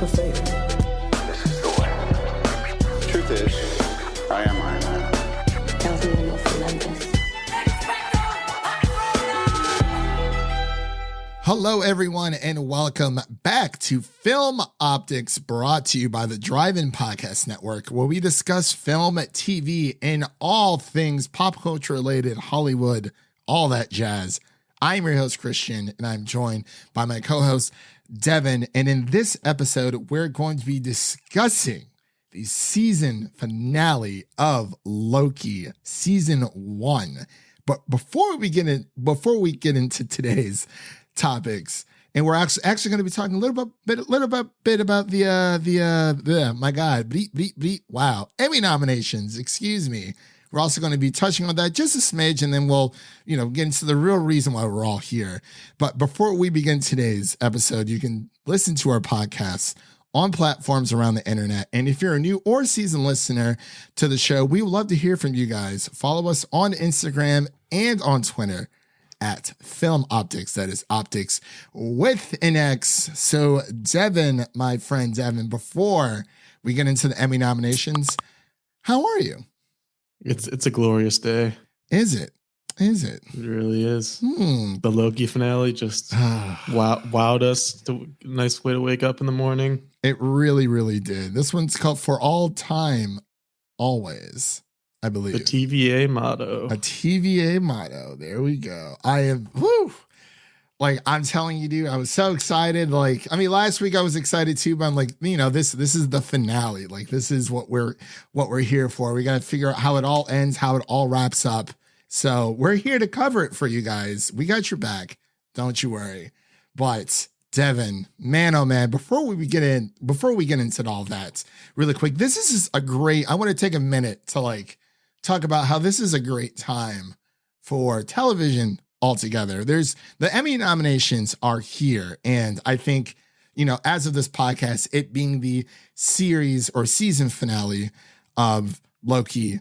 leap of faith. This is the way. Truth is, I am Iron Man. Tells me I'm also Memphis. Hello, everyone, and welcome back to Film Optix, brought to you by the Drive-In Podcast Network, where we discuss film, TV, and all things pop culture related, Hollywood, all that jazz. I'm your host, Christian, and I'm joined by my co-host, Devin. And in this episode, we're going to be discussing the season finale of Loki, season 1. But before we get into today's topics, and we're actually going to be talking a little bit about the my God, wow, Emmy nominations. Excuse me. We're also going to be touching on that just a smidge, and then we'll, get into the real reason why we're all here. But before we begin today's episode, you can listen to our podcasts on platforms around the internet. And if you're a new or seasoned listener to the show, we would love to hear from you guys. Follow us on Instagram and on Twitter at Film Optix. That is Optix with an X. So Devin, my friend Devin, before we get into the Emmy nominations, how are you? It's a glorious day. Is it? It really is. The Loki finale just wowed us. Nice way to wake up in the morning. It really, really did. This one's called For All Time, Always, I believe. The TVA motto. A TVA motto. There we go. I'm telling you, dude, I was so excited. Last week I was excited too, but I'm like, this is the finale. Like, this is what we're here for. We got to figure out how it all ends, how it all wraps up. So we're here to cover it for you guys. We got your back. Don't you worry. But Devin, man, oh man, before we get into all that really quick, I want to take a minute to talk about how this is a great time for television altogether. The Emmy nominations are here. And I think, as of this podcast, it being the series or season finale of Loki,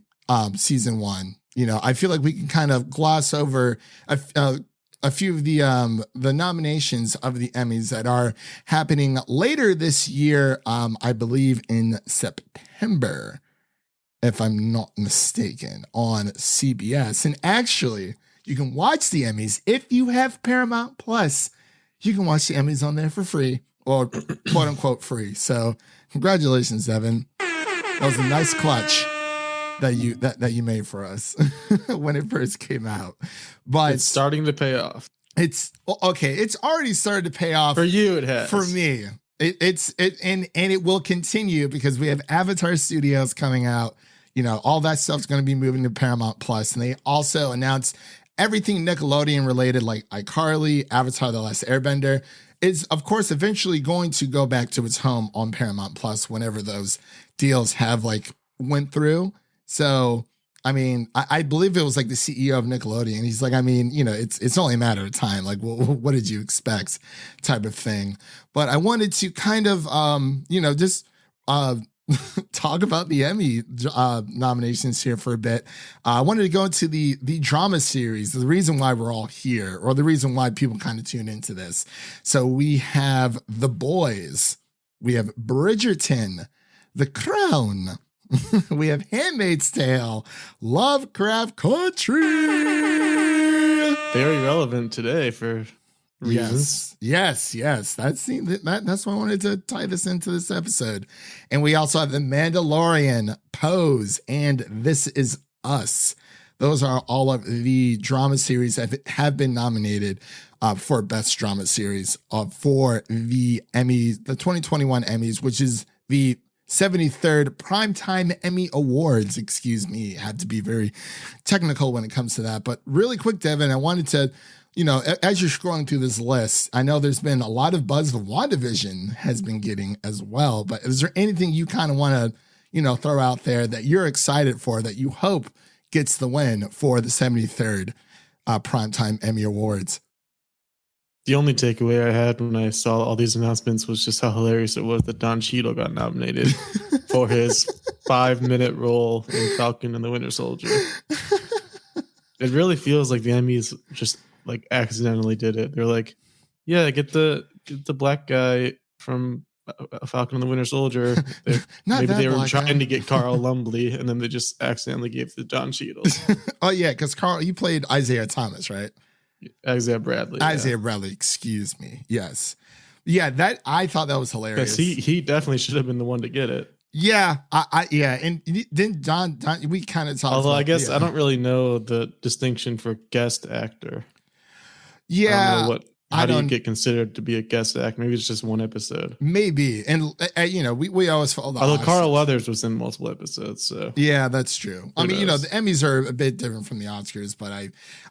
season 1, I feel like we can kind of gloss over a few of the nominations of the Emmys that are happening later this year. I believe in September, if I'm not mistaken, on CBS. And actually, you can watch the Emmys if you have Paramount Plus. You can watch the Emmys on there for free, or quote unquote free. So congratulations, Devin. That was a nice clutch that you made for us when it first came out. But it's starting to pay off. It's okay. It's already started to pay off for you. It has. For me. And it will continue because we have Avatar Studios coming out. All that stuff's going to be moving to Paramount Plus, and they also announced everything Nickelodeon related, like iCarly, Avatar: The Last Airbender, is of course eventually going to go back to its home on Paramount Plus whenever those deals have went through. So, I believe it was the CEO of Nickelodeon. He's like, it's only a matter of time. What did you expect, type of thing. But I wanted to kind of, talk about the Emmy nominations here for a bit. I wanted to go into the drama series, the reason why we're all here, or the reason why people kind of tune into this. So we have The Boys, we have Bridgerton, The Crown, we have Handmaid's Tale, Lovecraft Country. Very relevant today for reasons. Yes. That's why I wanted to tie this into this episode. And we also have The Mandalorian, Pose, and This Is Us. Those are all of the drama series that have been nominated for Best Drama Series for the Emmys, the 2021 Emmys, which is the 73rd Primetime Emmy Awards. Excuse me. I had to be very technical when it comes to that. But really quick, Devin, I wanted to, as you're scrolling through this list, I know there's been a lot of buzz the WandaVision has been getting as well. But is there anything you kind of want to, throw out there that you're excited for, that you hope gets the win for the 73rd Primetime Emmy Awards? The only takeaway I had when I saw all these announcements was just how hilarious it was that Don Cheadle got nominated for his 5-minute role in Falcon and the Winter Soldier. It really feels like the Emmys just accidentally did it. They're like, yeah, get the black guy from Falcon and the Winter Soldier. Not Maybe that they were black guy. trying to get Carl Lumbly, and then they just accidentally gave it to Don Cheadle. Oh yeah, because Carl, you played Isaiah Thomas, right? Isaiah Bradley. Isaiah Bradley, excuse me. Yes. Yeah, that I thought that was hilarious. He definitely should have been the one to get it. Yeah, and then Don we kind of talked. Although I guess yeah. I don't really know the distinction for guest actor. Yeah, How do you get considered to be a guest actor? Maybe it's just one episode. Maybe, and we always follow the. Although Oscars. Carl Weathers was in multiple episodes, so yeah, that's true. I mean, the Emmys are a bit different from the Oscars, but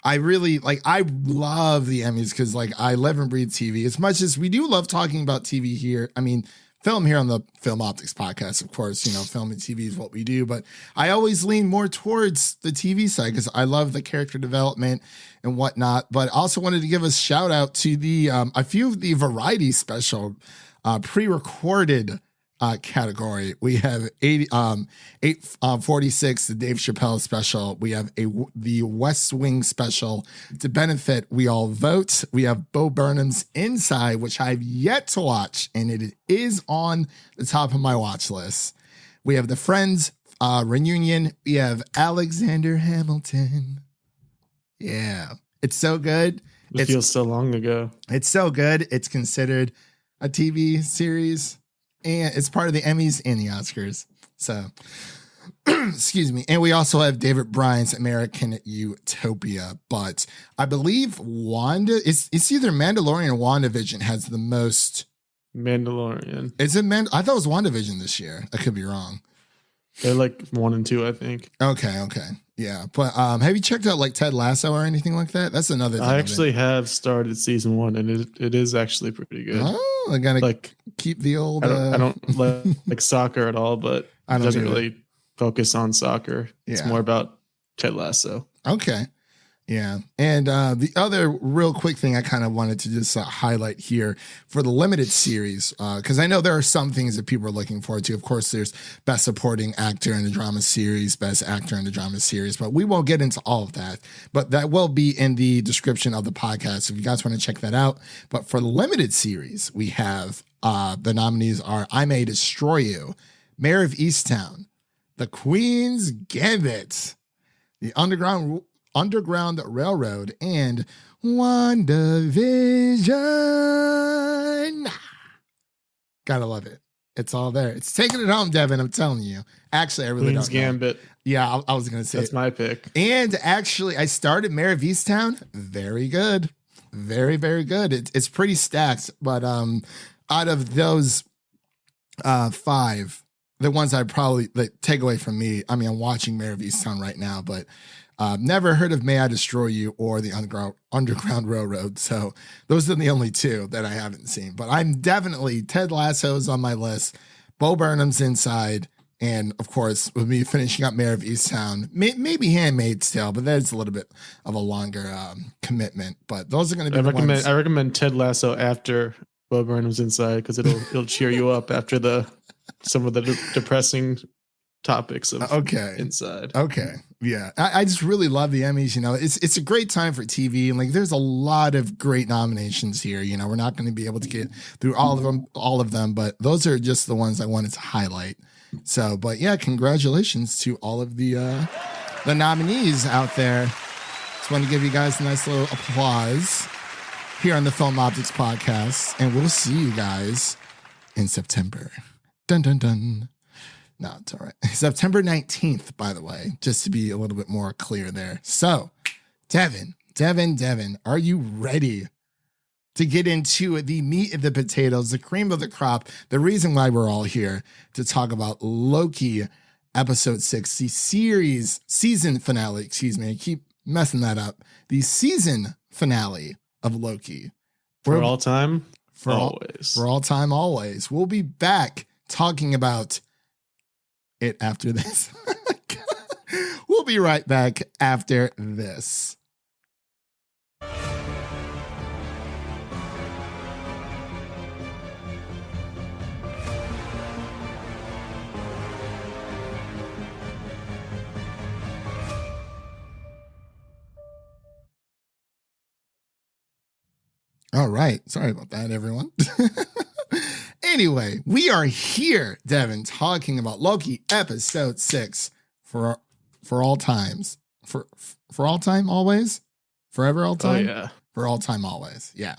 I really I love the Emmys because I live and breathe TV. As much as we do love talking about TV here, I mean, film here on the Film Optix podcast, of course, film and TV is what we do, but I always lean more towards the TV side because I love the character development and whatnot. But I also wanted to give a shout out to the a few of the variety special pre-recorded category. We have 846, the Dave Chappelle special. We have the West Wing special. To benefit, we all vote. We have Bo Burnham's Inside, which I've yet to watch, and it is on the top of my watch list. We have the Friends reunion. We have Alexander Hamilton. Yeah, it's so good. It feels so long ago. It's so good. It's considered a TV series, and it's part of the Emmys and the Oscars. So, excuse me. And we also have David Bryan's American Utopia. But I believe it's either Mandalorian or WandaVision has the most. Mandalorian. Is it I thought it was WandaVision this year. I could be wrong. They're like 1 and 2, I think. Okay. Yeah. But have you checked out Ted Lasso or anything like that? That's another thing. I actually have started season 1, and it is actually pretty good. Oh, I gotta keep the old. I don't like soccer at all, but it doesn't really focus on soccer. It's more about Ted Lasso. Okay. Yeah. And the other real quick thing I kind of wanted to just highlight here for the limited series, because I know there are some things that people are looking forward to. Of course, there's Best Supporting Actor in a Drama Series, Best Actor in a Drama Series, but we won't get into all of that. But that will be in the description of the podcast if you guys want to check that out. But for the limited series, we have the nominees are I May Destroy You, Mayor of Easttown, The Queen's Gambit, The Underground Railroad, and WandaVision. Gotta love it. It's all there. It's taking it home, Devin. I'm telling you. Actually, I really Queen's don't know. Gambit. Yeah, I was gonna say that's my pick. And actually, I started Mayor of Easttown. Very good. Very, very good. It's pretty stacked. But out of those 5, the ones I probably take away from me, I mean, I'm watching Mayor of Easttown right now, but never heard of May I Destroy You or the Underground Railroad. So those are the only 2 that I haven't seen. But I'm definitely Ted Lasso's on my list. Bo Burnham's Inside. And of course, with me finishing up Mayor of Easttown, maybe Handmaid's Tale, but that's a little bit of a longer commitment. But those are going to be I recommend Ted Lasso after Bo Burnham's Inside because it'll cheer you up after some of the depressing topics of Inside. Okay. Yeah. I just really love the Emmys. It's a great time for TV, and there's a lot of great nominations here. We're not going to be able to get through all of them, but those are just the ones I wanted to highlight. So, but yeah, congratulations to all of the nominees out there. Just want to give you guys a nice little applause here on the Film Optix podcast, and we'll see you guys in September. Dun, dun, dun. No, it's all right. September 19th, by the way, just to be a little bit more clear there. So, Devin, are you ready to get into the meat of the potatoes, the cream of the crop, the reason why we're all here to talk about Loki episode 6, the season finale, excuse me, I keep messing that up. The season finale of Loki. For all time, always. For all time, always. We'll be back talking about it after this. We'll be right back after this. All right. Sorry about that, everyone. Anyway, we are here, Devin, talking about Loki episode 6 for all times. For all time, always? Forever, all time? Oh, yeah. For all time, always. Yeah.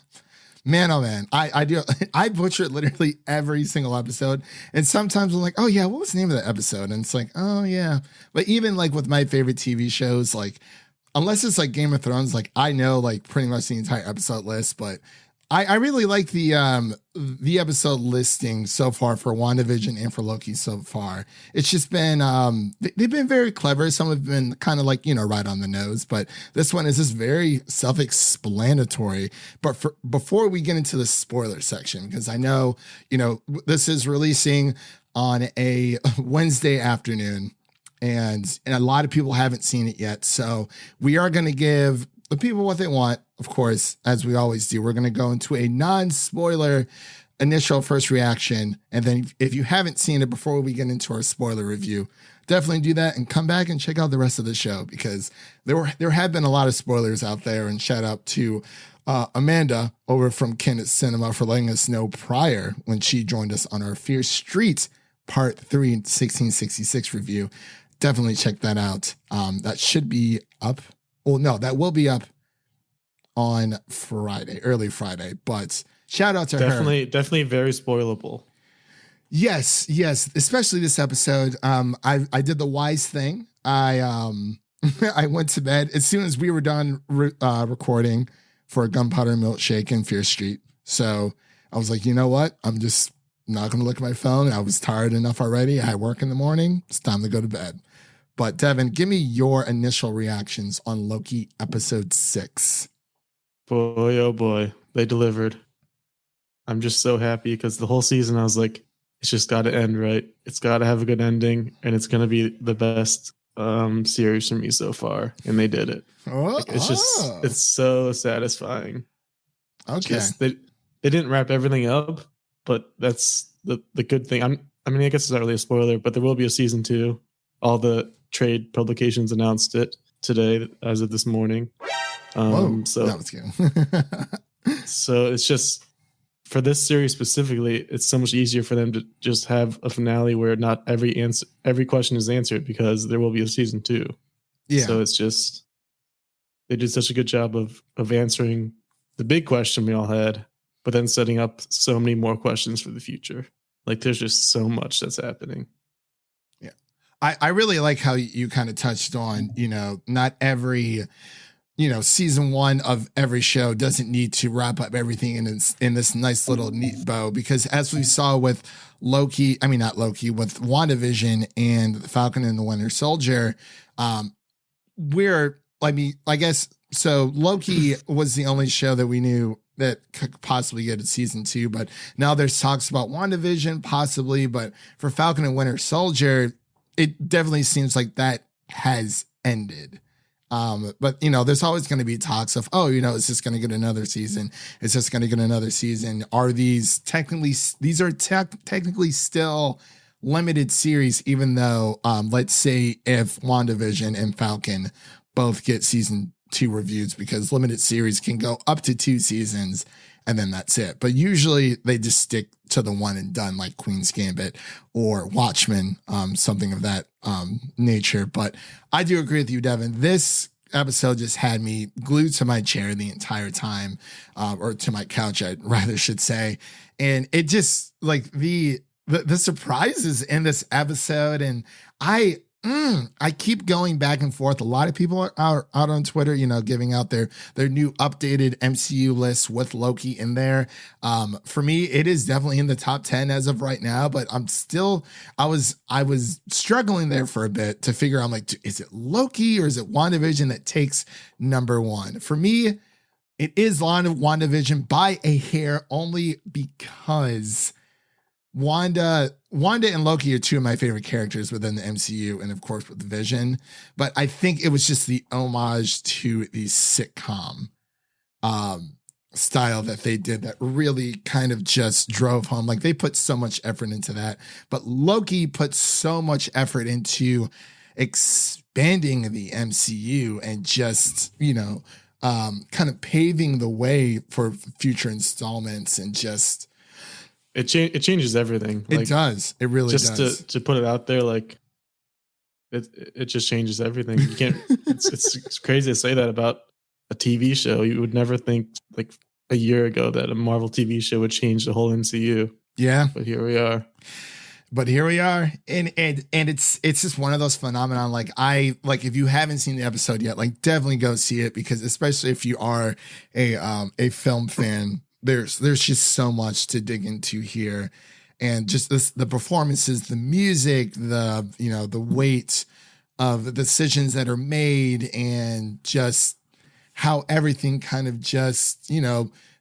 Man, oh man. I butcher it literally every single episode. And sometimes I'm like, oh yeah, what was the name of that episode? And it's like, oh yeah. But even like with my favorite TV shows, like unless it's like Game of Thrones, like I know like pretty much the entire episode list, but I really like the episode listing so far for WandaVision and for Loki so far. It's just been they've been very clever. Some have been kind of like, right on the nose, but this one is just very self-explanatory. But before we get into the spoiler section, because I know, this is releasing on a Wednesday afternoon and a lot of people haven't seen it yet. So we are going to give the people what they want, of course, as we always do. We're going to go into a non-spoiler initial first reaction. And then if you haven't seen it before we get into our spoiler review, definitely do that and come back and check out the rest of the show, because there have been a lot of spoilers out there. And shout out to Amanda over from Kennett Cinema for letting us know prior when she joined us on our Fear Street Part 3 1666 review. Definitely check that out. That should be up. Well, no, that will be up on Friday, early Friday, but shout out to her. Definitely very spoilable. Yes. Especially this episode. I did the wise thing. I went to bed as soon as we were done recording for Gunpowder Milkshake and Fear Street. So I was like, you know what? I'm just not going to look at my phone. I was tired enough already. I had work in the morning. It's time to go to bed. But Devin, give me your initial reactions on Loki episode 6. Boy, oh boy, they delivered. I'm just so happy because the whole season I was like, it's just got to end right. It's got to have a good ending, and it's going to be the best series for me so far. And they did it. It's so satisfying. Okay. They didn't wrap everything up, but that's the good thing. I guess it's not really a spoiler, but there will be a season 2. All the trade publications announced it today as of this morning. So that was good. So it's just for this series specifically, it's so much easier for them to just have a finale where not every question is answered, because there will be a season 2. Yeah. So it's just they did such a good job of answering the big question we all had, but then setting up so many more questions for the future. Like there's just so much that's happening. I really like how you kind of touched on, not every, season 1 of every show doesn't need to wrap up everything in this nice little neat bow, because as we saw with with WandaVision and the Falcon and the Winter Soldier, I guess, so Loki was the only show that we knew that could possibly get a season 2, but now there's talks about WandaVision possibly, but for Falcon and Winter Soldier, it definitely seems like that has ended. But there's always going to be talks of, is this going to get another season? Is this going to get another season? Are these technically still limited series, even though, let's say if WandaVision and Falcon both get season 2 reviews, because limited series can go up to 2 seasons and then that's it. But usually they just stick to the one and done, like Queen's Gambit or Watchmen, something of that nature. But I do agree with you, Devin. This episode just had me glued to my chair the entire time, or to my couch, I rather should say. And it just like the surprises in this episode. And I keep going back and forth. A lot of people are out on Twitter, giving out their new updated MCU list with Loki in there. For me, it is definitely in the top 10 as of right now, but I was struggling there for a bit to figure out, like, is it Loki or is it WandaVision that takes number 1? For me, it is WandaVision by a hair, only because Wanda and Loki are 2 of my favorite characters within the MCU, and of course with Vision. But I think it was just the homage to the sitcom style that they did that really kind of just drove home. Like they put so much effort into that, but Loki put so much effort into expanding the MCU and just, kind of paving the way for future installments, and just it changes everything. It does. It really just does. to put it out there, like it just changes everything. You can't. it's crazy to say that about a TV show. You would never think like a year ago that a Marvel TV show would change the whole MCU. Yeah, but here we are. And it's just one of those phenomenon. Like if you haven't seen the episode yet, like definitely go see it, because especially if you are a film fan, there's just so much to dig into here. And just the performances, the music, the weight of the decisions that are made, and just how everything kind of just,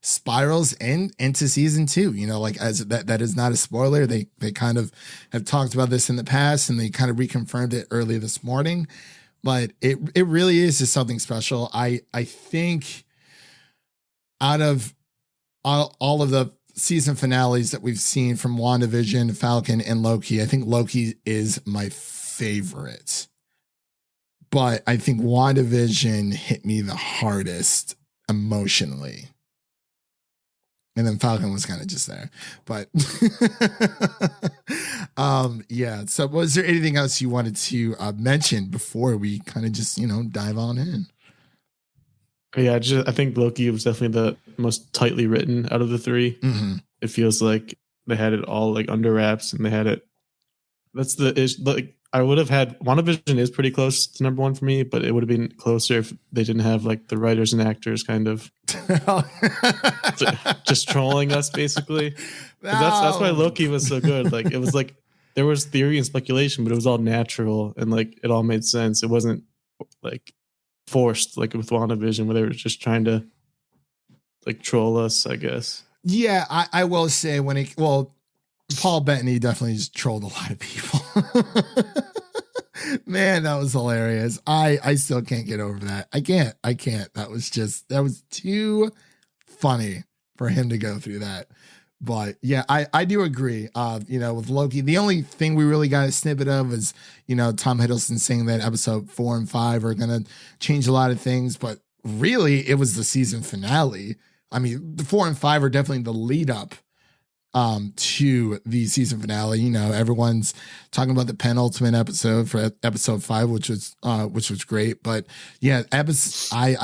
spirals into season 2, like as that is not a spoiler. They kind of have talked about this in the past, and they kind of reconfirmed it early this morning, but it really is just something special. I think out of all of the season finales that we've seen from WandaVision, Falcon, and Loki, I think Loki is my favorite. But I think WandaVision hit me the hardest emotionally. And then Falcon was kind of just there. But yeah. So was there anything else you wanted to mention before we kind of just, dive on in? Yeah, I think Loki was definitely the most tightly written out of the 3. Mm-hmm. It feels like they had it all like under wraps, and they had it. That's the issue. Like, I would have had WandaVision is pretty close to number 1 for me, but it would have been closer if they didn't have like the writers and actors kind of just trolling us, basically. No. That's why Loki was so good. Like, it was like there was theory and speculation, but it was all natural, and like it all made sense. It wasn't like forced like with WandaVision, where they were just trying to like troll us, I guess. Yeah, I will say Paul Bettany definitely just trolled a lot of people. Man, that was hilarious. I still can't get over that. I can't. That was too funny for him to go through that. But yeah, I do agree. With Loki, the only thing we really got a snippet of is, Tom Hiddleston saying that episode 4 and 5 are going to change a lot of things. But really, it was the season finale. I mean, the 4 and 5 are definitely the lead up to the season finale. Everyone's talking about the penultimate episode for episode 5, which was great. But yeah, I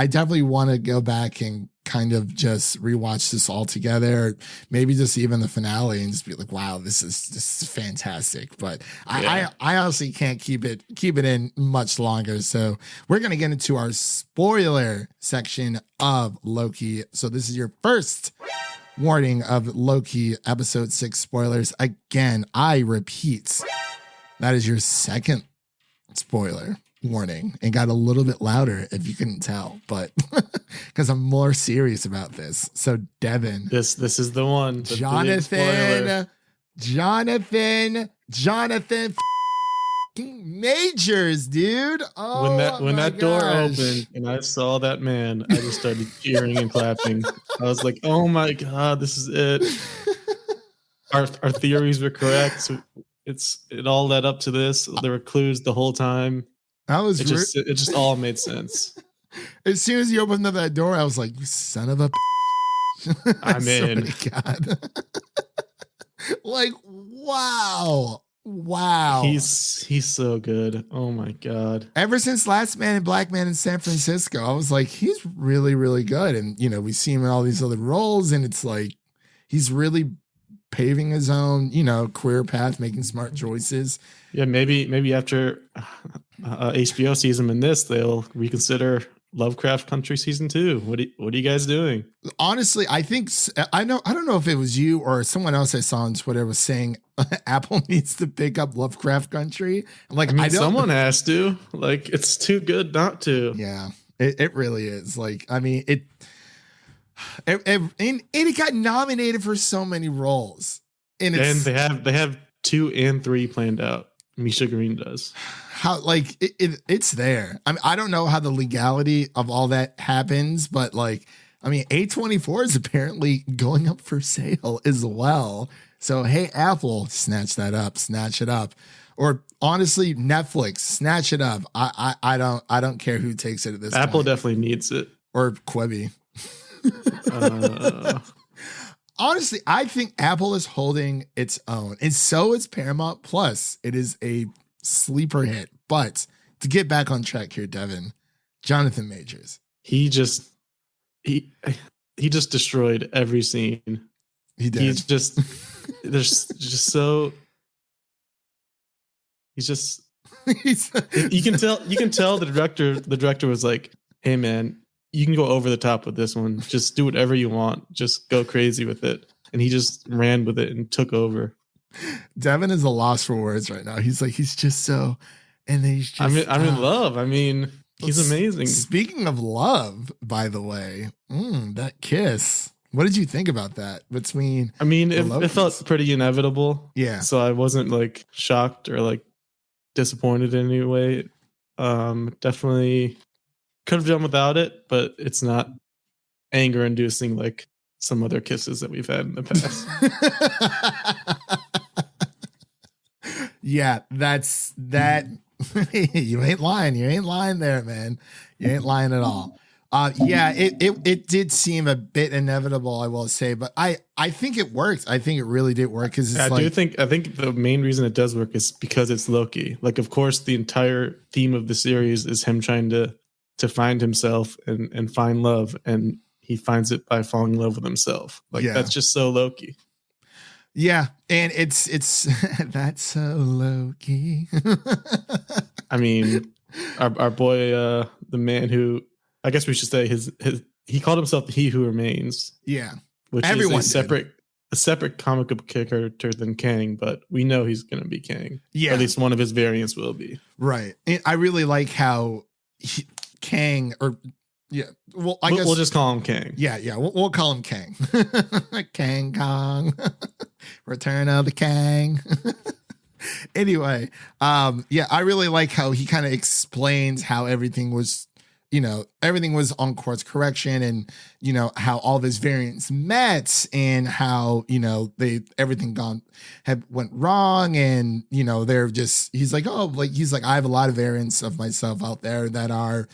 definitely want to go back and kind of just rewatch this all together, maybe just even the finale, and just be like, wow, this is fantastic. But yeah. I honestly can't keep it in much longer. So we're gonna get into our spoiler section of Loki. So this is your first warning of Loki episode 6 spoilers. Again, I repeat, that is your second spoiler warning, and got a little bit louder if you couldn't tell, but because I'm more serious about this. So Devin, this is the one. Jonathan Majors, dude. Oh, when that door opened and I saw that man, I just started cheering and clapping. I was like, oh my God, this is it. Our theories were correct. So it all led up to this. There were clues the whole time. It just all made sense. As soon as you opened up that door, I was like, you son of a I'm in. God. Like, wow. He's so good. Oh my God. Ever since Last Man and Black Man in San Francisco, I was like, he's really, really good. And, we see him in all these other roles, and it's like, he's really paving his own, career path, making smart choices. Yeah, maybe after HBO sees him in this, they'll reconsider Lovecraft Country season 2. What are you guys doing? Honestly, I think I don't know if it was you or someone else I saw on Twitter was saying Apple needs to pick up Lovecraft Country. Like, someone has to. Like, it's too good not to. Yeah, it really is. Like, I mean, it got nominated for so many roles, and they have 2 and 3 planned out. Misha Green does. How, like, it's there. I mean, I don't know how the legality of all that happens, but like, I mean, A24 is apparently going up for sale as well. So hey, Apple, snatch it up. Or honestly, Netflix, snatch it up. I don't care who takes it at this Apple point. Definitely needs it. Or Quibi. honestly, I think Apple is holding its own, and so is Paramount Plus. It is a sleeper hit. But to get back on track here, Devin, Jonathan Majors. He just destroyed every scene. He did. He's just there's just so he's just you can tell the director was like, hey man, you can go over the top with this one. Just do whatever you want. Just go crazy with it. And he just ran with it and took over. Devin is a loss for words right now. He's like, he's just so, and he's just. I'm in love. I mean, he's amazing. Speaking of love, by the way, that kiss. What did you think about that? Between, I mean, it felt pretty inevitable. Yeah. So I wasn't like shocked or like disappointed in any way. Definitely could have done without it, but it's not anger inducing like some other kisses that we've had in the past. Yeah, that's that. You ain't lying. You ain't lying there, man. You ain't lying at all. Yeah, it did seem a bit inevitable, I will say, but I think it worked. I think it really did work because I think the main reason it does work is because it's Loki. Like, of course, the entire theme of the series is him trying to find himself and find love, and he finds it by falling in love with himself. Like, that's just so Loki. Yeah, and it's that's so Loki. I mean, our boy, the man who, I guess we should say he called himself the He Who Remains. Yeah, which everyone is a separate comic book character than Kang, but we know he's going to be Kang. Yeah, or at least one of his variants will be. Right. And I really like how Kang, or yeah, well, I guess we'll just call him Kang. Yeah, we'll call him Kang. Kang Kong, Return of the Kang. Anyway, yeah, I really like how he kind of explains how everything was on course correction, and how all this variants met, and how everything went wrong, and they're just, he's like I have a lot of variants of myself out there that are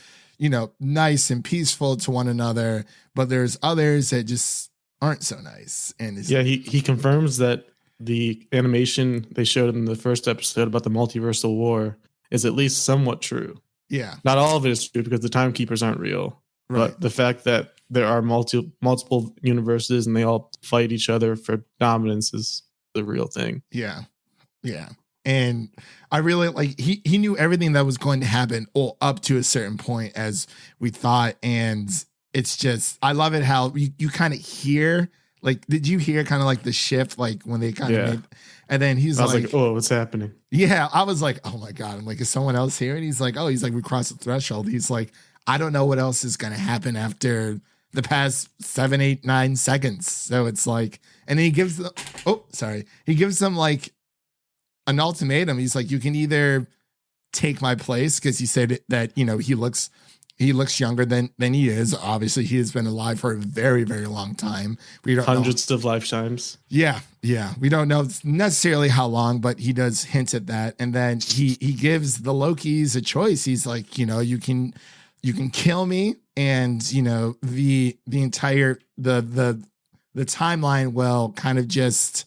nice and peaceful to one another, but there's others that just aren't so nice. And he confirms that the animation they showed in the first episode about the multiversal war is at least somewhat true. Yeah. Not all of it is true because the timekeepers aren't real. Right. But the fact that there are multiple universes and they all fight each other for dominance is the real thing. Yeah. Yeah. And I really like, he knew everything that was going to happen up to a certain point, as we thought. And it's just, I love it how you kind of hear, like, did you hear kind of like the shift, like when they kind of made, and then I was like, oh, what's happening? Yeah. I was like, oh my God. I'm like, is someone else here? And he's like, we crossed the threshold. He's like, I don't know what else is going to happen after the past 7, 8, 9 seconds. So it's like, and then he gives them like an ultimatum. He's like, you can either take my place, because he said that he looks younger than he is. Obviously, he has been alive for a very, very long time. We don't hundreds of lifetimes. Yeah. We don't know necessarily how long, but he does hint at that. And then he gives the Lokis a choice. He's like, you can kill me, and the entire the timeline will kind of just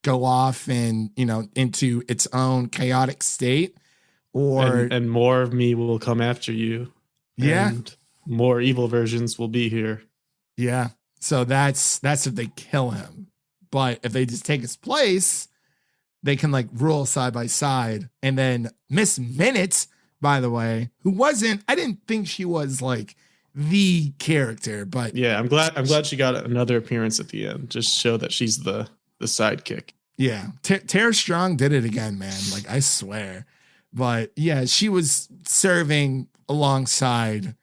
go off and into its own chaotic state, or and more of me will come after you. Yeah, and more evil versions will be here. Yeah, so that's if they kill him. But if they just take his place, they can like rule side by side. And then Miss Minute, by the way, I didn't think she was like the character, but yeah, I'm glad she got another appearance at the end. Just show that she's the sidekick. Yeah, Tara Strong did it again, man. Like, I swear. But yeah, she was serving alongside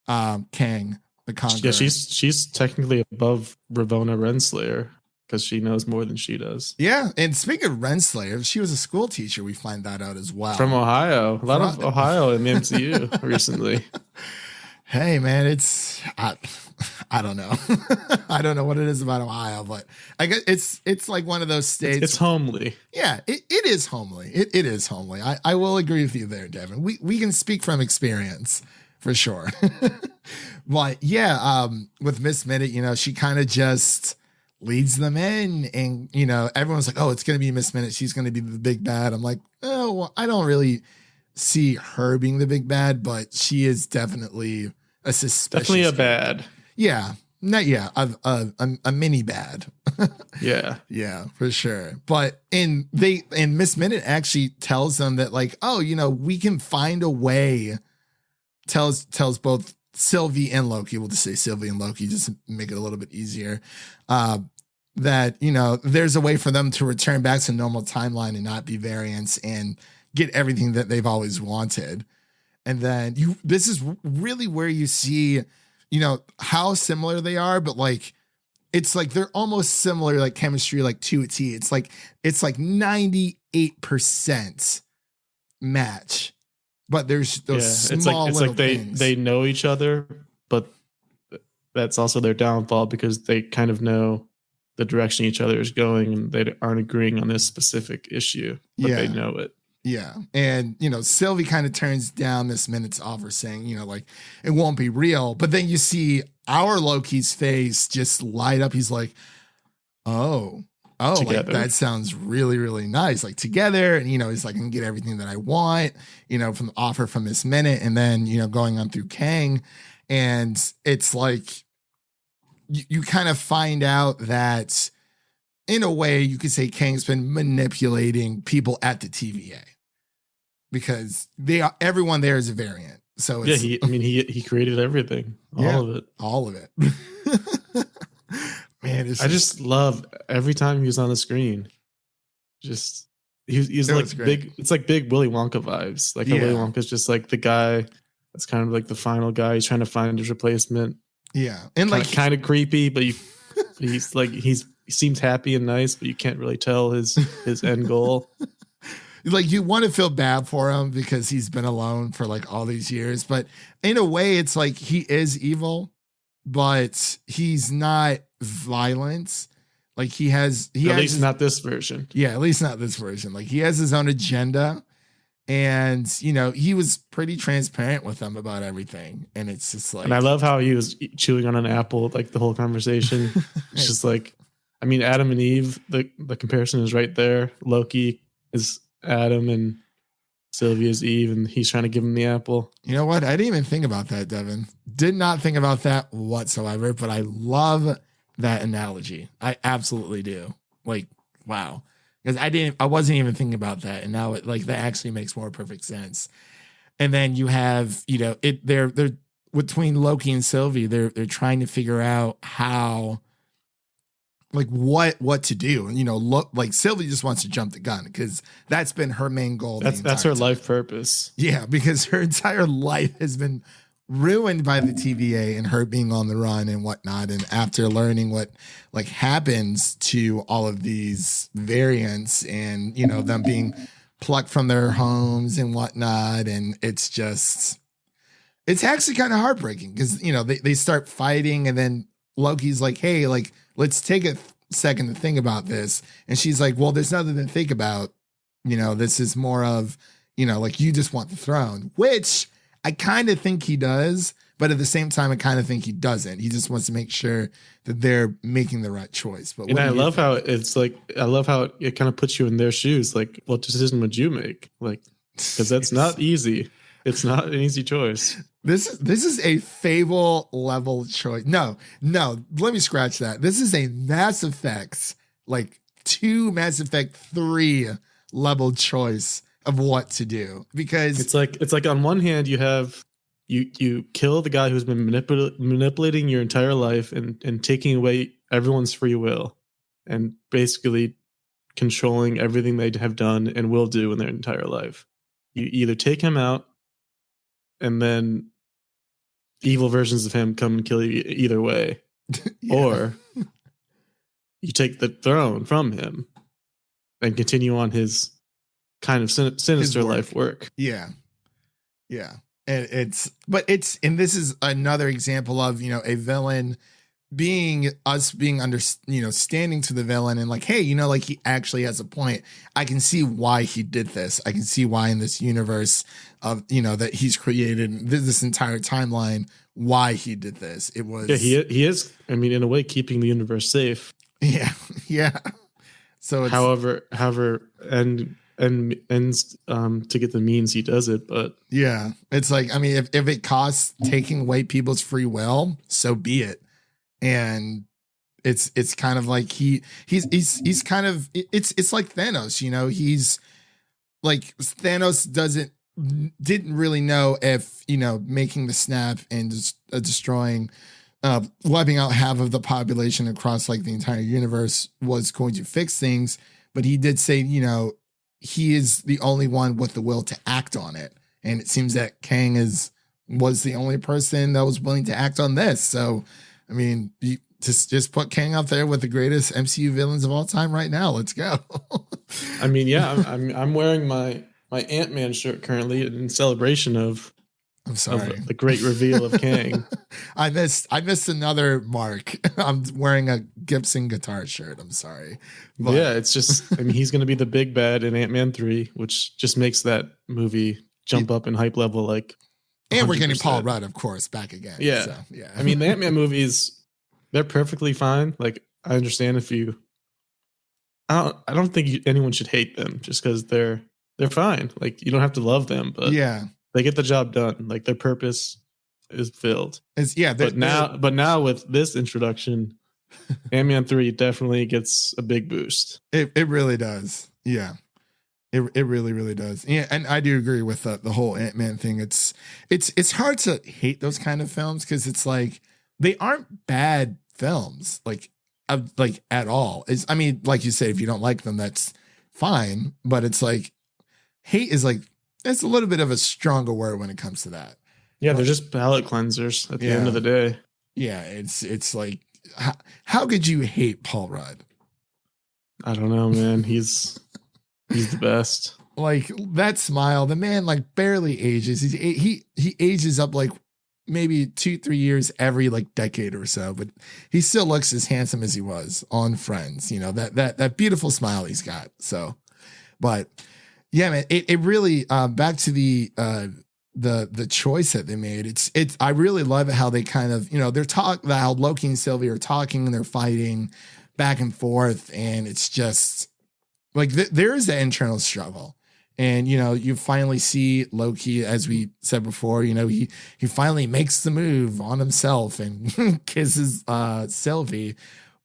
Kang the Conqueror. Yeah, she's technically above Ravonna Renslayer because she knows more than she does. Yeah, and speaking of Renslayer, she was a school teacher. We find that out as well. From Ohio. A lot of Ohio in the MCU recently. Hey, man, I don't know. I don't know what it is about Ohio, but I guess it's like one of those states. It's homely. Yeah, it is homely. It is homely. I will agree with you there, Devin. We can speak from experience for sure. But yeah, with Miss Minute, she kind of just leads them in, and everyone's like, oh, it's gonna be Miss Minute, she's gonna be the big bad. I'm like, oh, well, I don't really see her being the big bad, but she is definitely a suspicious, definitely a bad. Yeah, not yeah, a mini bad. Yeah, yeah, for sure. But and Miss Minute actually tells them that, like, oh, we can find a way. Tells both Sylvie and Loki. We'll just say Sylvie and Loki, just to make it a little bit easier. That there's a way for them to return back to normal timeline and not be variants and get everything that they've always wanted. And then this is really where you see, how similar they are, but like, it's like they're almost similar, like chemistry, like to a T. It's like 98% match, but there's those small it's little like things. they know each other, but that's also their downfall because they kind of know the direction each other is going and they aren't agreeing on this specific issue, but they know it. Yeah. And, Sylvie kind of turns down Miss Minute's offer saying, like, it won't be real. But then you see our Loki's face just light up. He's like, oh, together. Like that sounds really, really nice. Like together. And, he's like, I can get everything that I want, from the offer from Miss Minute. And then, going on through Kang. And it's like, you kind of find out that in a way you could say Kang's been manipulating people at the TVA. Because everyone there is a variant. So it's, he created everything. All of it. Man, I just love every time he was on the screen. Just he's like big. It's like big Willy Wonka vibes. Like Willy Wonka's just like the guy that's kind of like the final guy. He's trying to find his replacement. Yeah, and like kind of creepy, but he seems happy and nice, but you can't really tell his end goal. Like you want to feel bad for him because he's been alone for like all these years, but in a way it's like he is evil, but he's not violent. Like at least not this version. Yeah, at least not this version. Like he has his own agenda, and he was pretty transparent with them about everything. And it's just like, and I love how he was chewing on an apple like the whole conversation. It's just like, Adam and Eve. The comparison is right there. Loki is Adam and Sylvie is Eve, and he's trying to give him the apple. You know what? I didn't even think about that, Devin. Did not think about that whatsoever, but I love that analogy. I absolutely do. Like, wow. Because I wasn't even thinking about that. And now that actually makes more perfect sense. And then you have, they're between Loki and Sylvie, they're trying to figure out how, like what to do. Look, like Sylvie just wants to jump the gun because that's been her main goal. That's her life purpose. Yeah, because her entire life has been ruined by the TVA and her being on the run and whatnot. And after learning what like happens to all of these variants and them being plucked from their homes and whatnot, and it's actually kind of heartbreaking because they start fighting and then Loki's like, hey, like, let's take a second to think about this. And she's like, well, there's nothing to think about. This is more of, like you just want the throne, which I kind of think he does. But at the same time, I kind of think he doesn't. He just wants to make sure that they're making the right choice. But I love how it kind of puts you in their shoes. Like, what decision would you make? Like, because that's not easy. It's not an easy choice. This is a Fable level choice. No, let me scratch that. This is a Mass Effect, like 2 Mass Effect 3 level choice of what to do. Because it's like on one hand you have you kill the guy who's been manipulating your entire life and taking away everyone's free will and basically controlling everything they have done and will do in their entire life. You either take him out and then evil versions of him come and kill you either way. Or you take the throne from him and continue on his kind of sinister life work. Yeah. And this is another example of, a villain being standing to the villain and like, hey, like he actually has a point. I can see why he did this. I can see why in this universe of, that he's created this entire timeline, why he did this. It was, he is, in a way, keeping the universe safe. Yeah, yeah. So it's However, and ends to get the means he does it, but yeah, it's like, I mean, if it costs taking away people's free will, so be it. And it's kind of like he's kind of it's like Thanos, you know, he's like Thanos didn't really know if, you know, making the snap and just destroying wiping out half of the population across like the entire universe was going to fix things, but he did say, you know, he is the only one with the will to act on it. And it seems that Kang was the only person that was willing to act on this. So, I mean, you just put Kang up there with the greatest MCU villains of all time right now. Let's go. I mean, yeah, I'm wearing my Ant-Man shirt currently in celebration of I'm sorry. of the great reveal of Kang. I missed another mark. I'm wearing a Gibson guitar shirt. I'm sorry. But Yeah, it's just, I mean, he's going to be the big bad in Ant-Man 3, which just makes that movie jump up in hype level like and we're getting 100%. Paul Rudd, of course, back again. Yeah. So, yeah. I mean, the Ant-Man movies, they're perfectly fine. Like, I understand if you, I don't think anyone should hate them just because they're fine. Like, you don't have to love them, but yeah. they get the job done. Like, their purpose is filled. But now with this introduction, Ant-Man 3 definitely gets a big boost. it really does. Yeah. It really, really does. Yeah, and I do agree with the whole Ant-Man thing. It's hard to hate those kind of films because it's like they aren't bad films, like at all. I mean, like you said, if you don't like them, that's fine. But it's like hate is like it's a little bit of a stronger word when it comes to that. Yeah, they're just palate cleansers at the end of the day. Yeah, it's like how could you hate Paul Rudd? I don't know, man. He's the best. Like that smile, the man like barely ages. He ages up like maybe 2-3 years every like decade or so, but he still looks as handsome as he was on Friends. You know, that beautiful smile he's got. So, but yeah, man, it really back to the choice that they made. It's I really love how they kind of, you know, how Loki and Sylvie are talking and they're fighting back and forth, and it's just like there is that internal struggle. And, you know, you finally see Loki, as we said before, you know, he finally makes the move on himself and kisses Sylvie.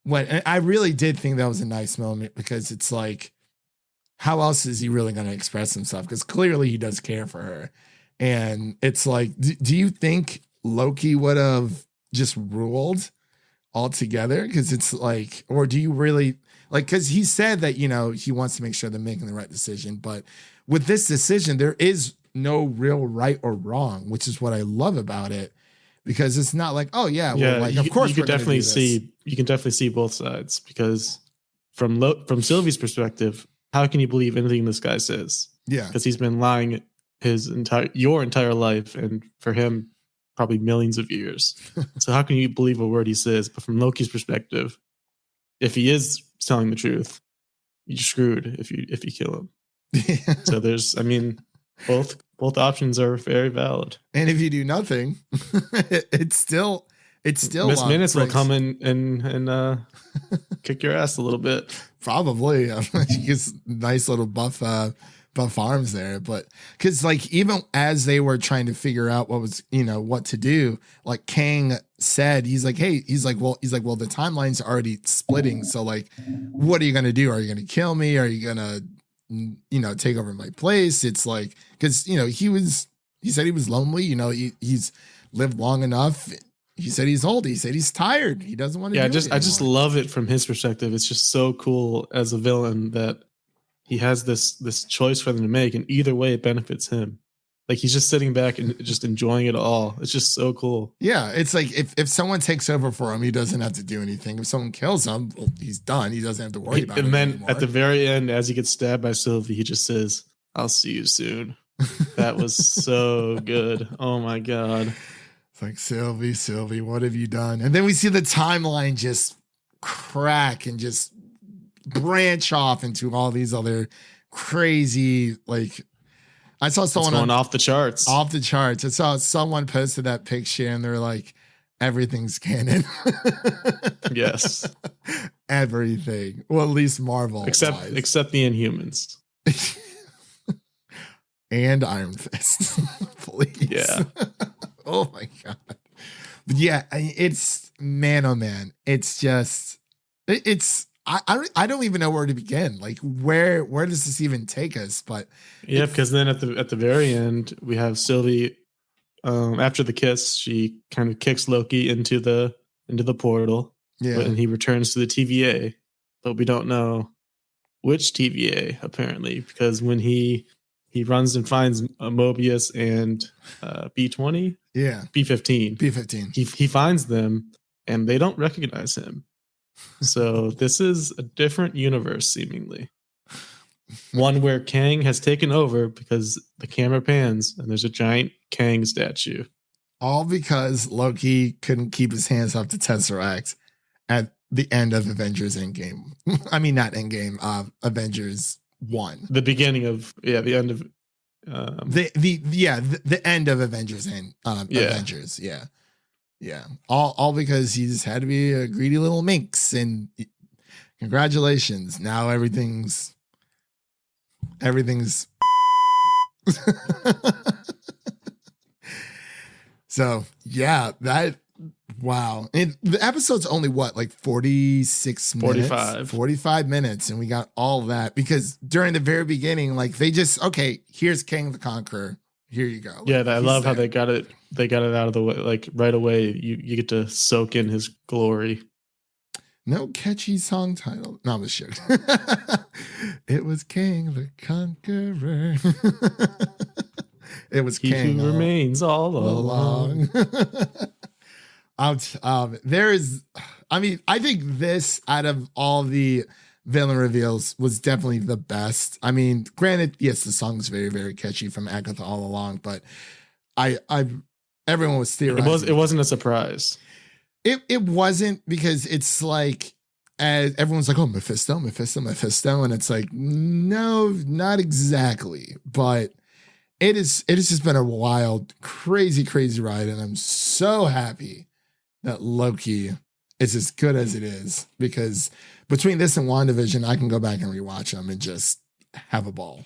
And I really did think that was a nice moment because it's like, how else is he really going to express himself? Because clearly he does care for her. And it's like, do you think Loki would have just ruled altogether? Because it's like, or do you really like, because he said that, you know, he wants to make sure they're making the right decision. But with this decision, there is no real right or wrong, which is what I love about it. Because it's not like, oh yeah, well, like of course you can definitely see both sides. Because from Sylvie's perspective, how can you believe anything this guy says? Yeah, because he's been lying your entire life, and for him, probably millions of years. So how can you believe a word he says? But from Loki's perspective, if he is telling the truth, you're screwed if you kill him. Yeah. So there's, I mean, both options are very valid. And if you do nothing, it's still Miss Minutes will come in and kick your ass a little bit. Probably. She gets nice little buff arms there. But because like even as they were trying to figure out what to do, like Kang said, he's like, well, the timeline's already splitting. So like, what are you gonna do? Are you gonna kill me? Are you gonna take over my place? It's like, because he said he was lonely, he's lived long enough. He said he's old. He said he's tired. He doesn't want to. I just love it from his perspective. It's just so cool as a villain that he has this choice for them to make, and either way it benefits him. Like he's just sitting back and just enjoying it all. It's just so cool. Yeah, it's like if someone takes over for him, he doesn't have to do anything. If someone kills him, well, he's done. He doesn't have to worry about it. And then anymore. at the very end, as he gets stabbed by Sylvie, he just says, "I'll see you soon." That was so good. Oh my god. It's like, Sylvie, what have you done? And then we see the timeline just crack and just branch off into all these other crazy, like, I saw someone going off the charts. Off the charts. I saw someone posted that picture and they're like, everything's canon. Yes. everything. Well, at least Marvel. except the Inhumans. And Iron Fist. Please. Yeah. Oh my God. But yeah, it's man, oh man. It's just, I don't even know where to begin. Like where does this even take us? But yeah, because then at the very end, we have Sylvie, after the kiss, she kind of kicks Loki into the portal. yeah. And he returns to the TVA, but we don't know which TVA apparently, because when he runs and finds Mobius and B20, Yeah. B15, he finds them and they don't recognize him. So this is a different universe, seemingly. One where Kang has taken over because the camera pans and there's a giant Kang statue. All because Loki couldn't keep his hands off the Tesseract at the end of Avengers Endgame. I mean, not Endgame, Avengers 1. The beginning of, the end of... the end of Avengers and Avengers. Yeah. Yeah. All because he just had to be a greedy little minx, and congratulations. Now everything's so yeah, wow. And the episode's only what, like 46 minutes? 45 minutes. And we got all that because during the very beginning, like they just, okay, here's King the Conqueror. Here you go. Yeah, I love how they got it out of the way. Like right away, you get to soak in his glory. No catchy song title. No, I'm just joking. It was King the Conqueror. It was King who remains all along. I think this, out of all the villain reveals, was definitely the best. I mean, granted, yes, the song's very, very catchy from Agatha All Along, but everyone was theorizing. It wasn't a surprise. It wasn't, because it's like, everyone's like, oh, Mephisto, and it's like, no, not exactly, but it has just been a wild, crazy, crazy ride, and I'm so happy that Loki is as good as it is, because between this and WandaVision, I can go back and rewatch them and just have a ball.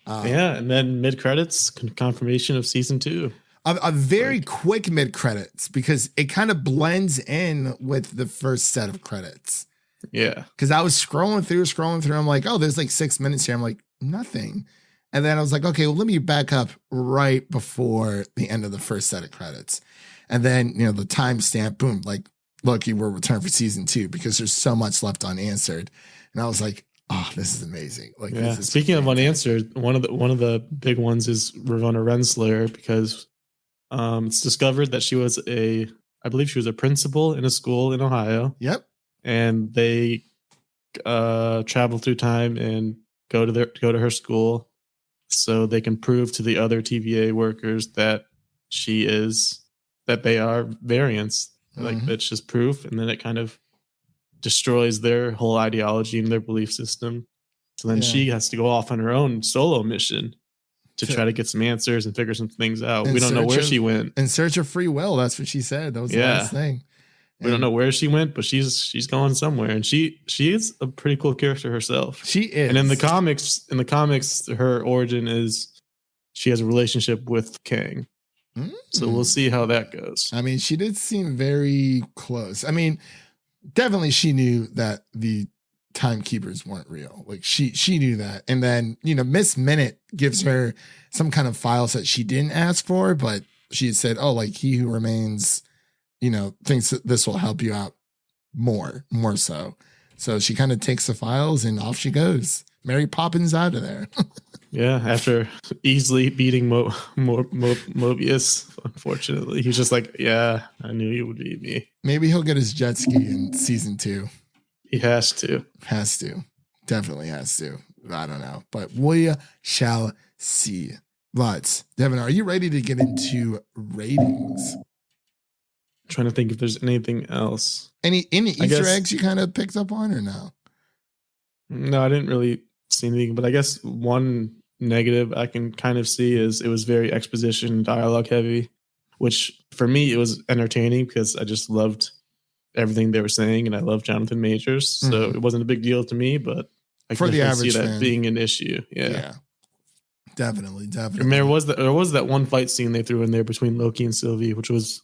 And then mid-credits, confirmation of season 2. A very quick mid-credits, because it kind of blends in with the first set of credits. Yeah. Because I was scrolling through. I'm like, oh, there's like 6 minutes here. I'm like, nothing. And then I was like, okay, well, let me back up right before the end of the first set of credits. And then, the timestamp, boom, like, Loki will return for season 2, because there's so much left unanswered. And I was like, oh, this is amazing. Like, yeah. This is Speaking of unanswered, one of the big ones is Ravonna Renslayer, because it's discovered that I believe she was a principal in a school in Ohio. Yep. And they travel through time and go to her school, so they can prove to the other TVA workers that they are variants. Like, it's just proof, and then it kind of destroys their whole ideology and their belief system. So then she has to go off on her own solo mission to try to get some answers and figure some things out. We don't know where she went. In search of free will, that's what she said. That was the last thing. We don't know where she went, but she's going somewhere, and she is a pretty cool character herself. She is. And in the comics, her origin is she has a relationship with Kang. So we'll see how that goes. I mean, she did seem very close. I mean, definitely she knew that the timekeepers weren't real. Like she knew that. And then, Miss Minute gives her some kind of files that she didn't ask for, but she had said, oh, like, he who remains, thinks that this will help you out more so. So she kind of takes the files and off she goes. Mary Poppins out of there. Yeah, after easily beating Mobius, unfortunately. He's just like, yeah, I knew you would beat me. Maybe he'll get his jet ski in season 2. He has to. Definitely has to. I don't know. But we shall see. But, Devin, are you ready to get into ratings? I'm trying to think if there's anything else. Any Easter eggs you kind of picked up on, or no? No, I didn't really see anything. But I guess one negative I can kind of see is it was very exposition dialogue heavy, which for me it was entertaining because I just loved everything they were saying, and I love Jonathan Majors, so it wasn't a big deal to me. But I For can the definitely see average that fan. being an issue. Yeah. Definitely. And there was that one fight scene they threw in there between Loki and Sylvie, which was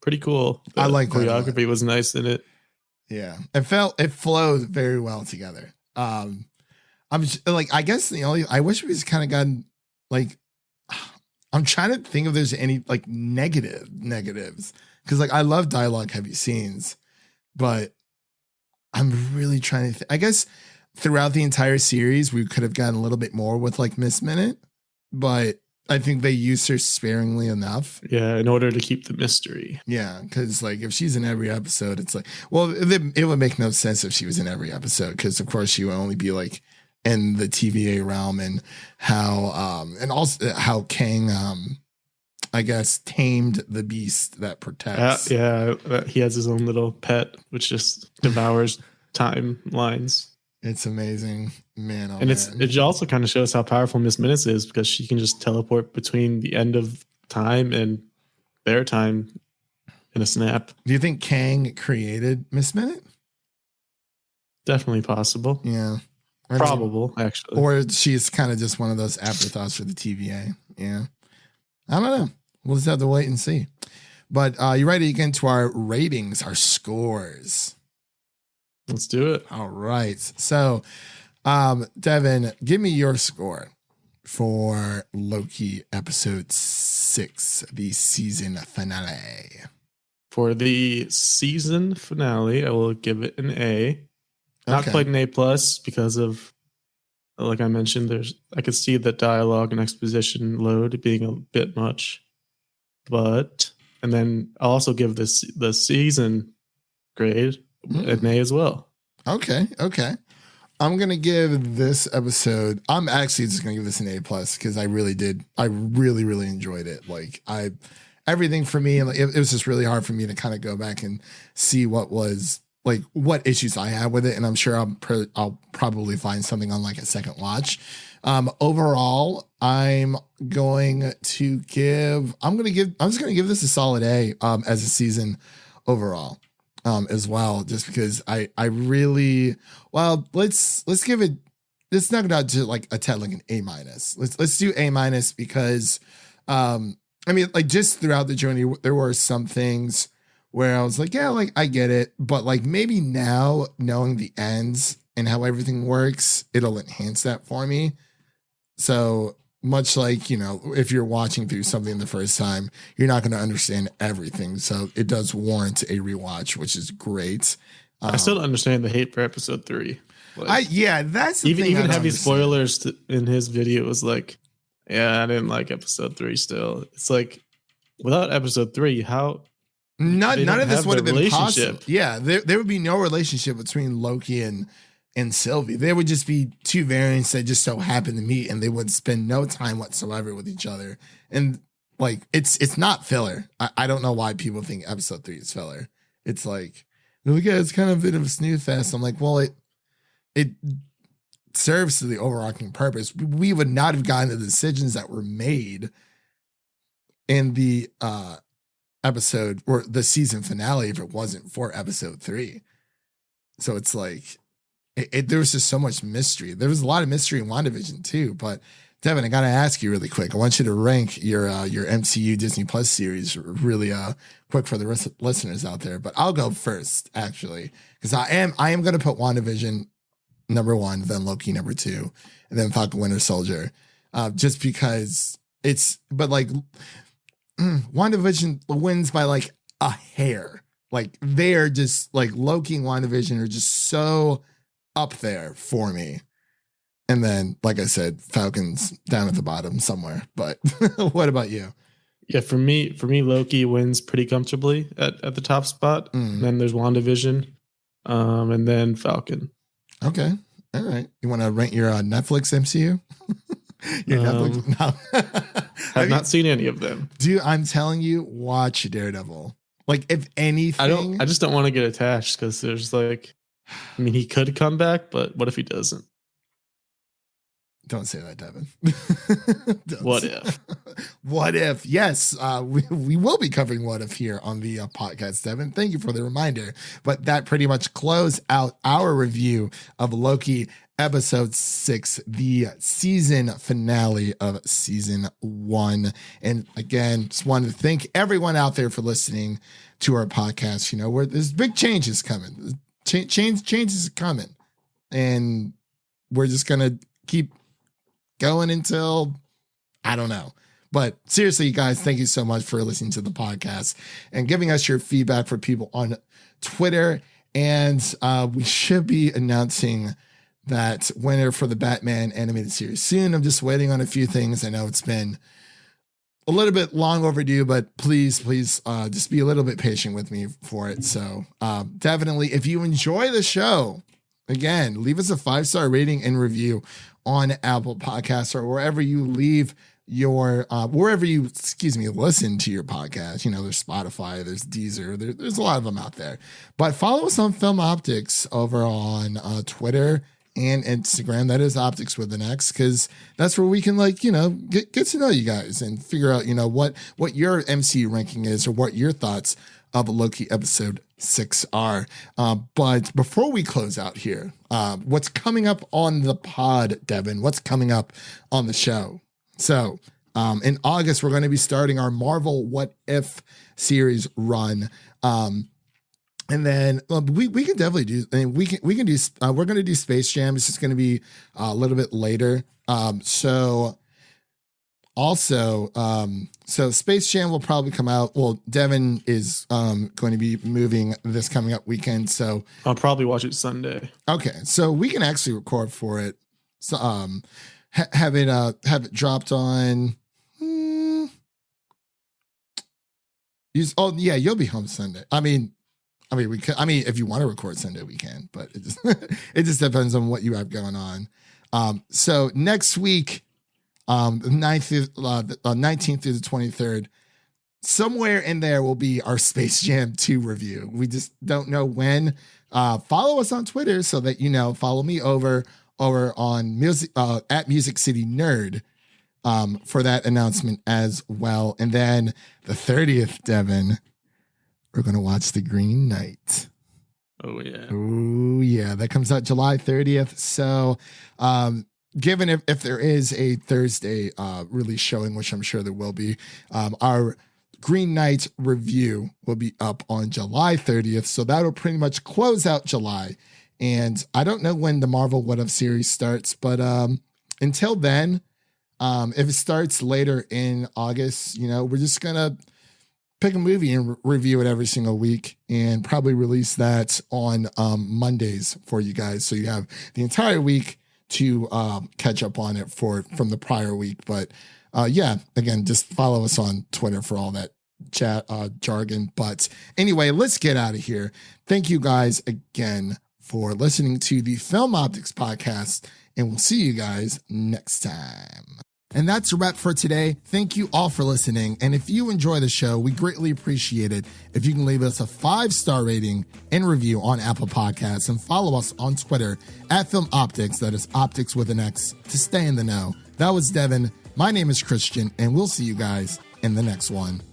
pretty cool. I like that a lot. choreography was nice in it. Yeah, it flowed very well together. I'm just, like, I guess I wish we just kind of gotten like, I'm trying to think if there's any like negatives, because like I love dialogue heavy scenes, but I'm really trying to I guess throughout the entire series we could have gotten a little bit more with like Miss Minute, but I think they used her sparingly enough. Yeah, in order to keep the mystery. Yeah, because like if she's in every episode, it's like, well, it would make no sense if she was in every episode, because of course she would only be like in the TVA realm, and and also how Kang I guess tamed the beast that protects. He has his own little pet which just devours timelines. It's amazing, man. And it also kind of shows how powerful Miss Minutes is, because she can just teleport between the end of time and their time in a snap. Do you think Kang created Miss Minute? Definitely possible. Yeah. Probable, actually. Or she's kind of just one of those afterthoughts for the TVA. Yeah. I don't know. We'll just have to wait and see. But you ready to get into our ratings, our scores? Let's do it. All right. So, Devin, give me your score for Loki episode 6, the season finale. For the season finale, I will give it an A. Not quite an A plus, because of, like I mentioned, I could see the dialogue and exposition load being a bit much. And then I'll also give the season grade an A as well. Okay. I'm going to give this episode, I'm actually just going to give this an A plus, because I really enjoyed it. Like everything for me, like it was just really hard for me to kind of go back and see what issues I had with it. And I'm sure I'll probably find something on like a second watch. Overall, I'm just going to give this a solid A, as a season overall, as well, just because I really, well, let's give it, let's knock it out to like a 10, like an A minus. Let's do A minus, because, I mean, like just throughout the journey, there were some things where I was like, yeah, like I get it, but like maybe now knowing the ends and how everything works, it'll enhance that for me. So much like, if you're watching through something the first time, you're not going to understand everything. So it does warrant a rewatch, which is great. I still don't understand the hate for episode 3. That's the thing. Even heavy spoilers in his video was like, yeah, I didn't like episode 3 still. It's like, without episode 3, how... None of this would have been possible. Yeah, there would be no relationship between Loki and Sylvie. There would just be two variants that just so happen to meet, and they would spend no time whatsoever with each other. And like, it's not filler. I don't know why people think episode 3 is filler. It's like, yeah, it's kind of a bit of a snooze fest. I'm like, well, it serves to the overarching purpose. We would not have gotten the decisions that were made in the episode or the season finale if it wasn't for episode 3. So it's like there was just so much mystery. There was a lot of mystery in WandaVision too. But Devin, I gotta ask you really quick. I want you to rank your MCU Disney Plus series really quick for the listeners out there. But I'll go first actually, because I am gonna put WandaVision number 1, then Loki number 2, and then Falcon Winter Soldier, just because but like. WandaVision wins by like a hair. Like they're just like Loki and WandaVision are just so up there for me. And then, like I said, Falcon's down at the bottom somewhere. But what about you? Yeah, for me, Loki wins pretty comfortably at the top spot. And then there's WandaVision, and then Falcon. Okay, all right. You want to rank your Netflix MCU? Your Netflix? No. I've not seen any of them. Dude, I'm telling you, watch Daredevil. Like, if anything, I just don't want to get attached, because there's like, I mean, he could come back, but what if he doesn't? Don't say that, Devin. What if? What if? Yes, we will be covering What If here on the podcast, Devin. Thank you for the reminder. But that pretty much closed out our review of Loki episode 6, the season finale of season 1. And again, just wanted to thank everyone out there for listening to our podcast. You know, where there's big changes coming. Changes coming. And we're just going to keep going until, I don't know. But seriously, you guys, thank you so much for listening to the podcast and giving us your feedback for people on Twitter. And we should be announcing that winner for the Batman animated series soon. I'm just waiting on a few things. I know it's been a little bit long overdue, but please just be a little bit patient with me for it. So definitely, if you enjoy the show, again, leave us a 5-star rating and review on Apple Podcasts or wherever you leave your, listen to your podcast. You know, there's Spotify, there's Deezer, there's a lot of them out there. But follow us on Film Optix over on Twitter and Instagram. That is Optix with an X, because that's where we can, like, you know, get to know you guys and figure out, you know, what your MCU ranking is or what your thoughts of Loki episode 6 are. But before we close out here, what's coming up on the pod, Devin? What's coming up on the show? So in August, we're going to be starting our Marvel What If series run. And then we can definitely do, I mean, we can do, we're going to do Space Jam. It's just going to be a little bit later. So Space Jam will probably come out. Well, Devin is going to be moving this coming up weekend. So I'll probably watch it Sunday. Okay. So we can actually record for it. So, have it dropped on, you'll be home Sunday. I mean, we could, if you want to record Sunday, we can, but it just depends on what you have going on. So next week, 19th through the 23rd, somewhere in there will be our Space Jam 2 review. We just don't know when. Follow us on Twitter so that, you know, follow me over on music, at Music City Nerd, for that announcement as well. And then the 30th, Devin, we're going to watch The Green Knight. Oh yeah. Oh yeah. That comes out July 30th. So, given if there is a Thursday release showing, which I'm sure there will be, our Green Knight review will be up on July 30th. So that'll pretty much close out July. And I don't know when the Marvel What If series starts, but until then, if it starts later in August, you know, we're just going to pick a movie and review it every single week and probably release that on Mondays for you guys. So you have the entire week to catch up on it from the prior week. But again, just follow us on Twitter for all that chat jargon. But anyway, let's get out of here. Thank you guys again for listening to the Film Optix podcast, and we'll see you guys next time. And that's a wrap for today. Thank you all for listening. And if you enjoy the show, we greatly appreciate it if you can leave us a 5-star rating and review on Apple Podcasts and follow us on Twitter at Film Optix. That is Optix with an X, to stay in the know. That was Devin. My name is Christian, and we'll see you guys in the next one.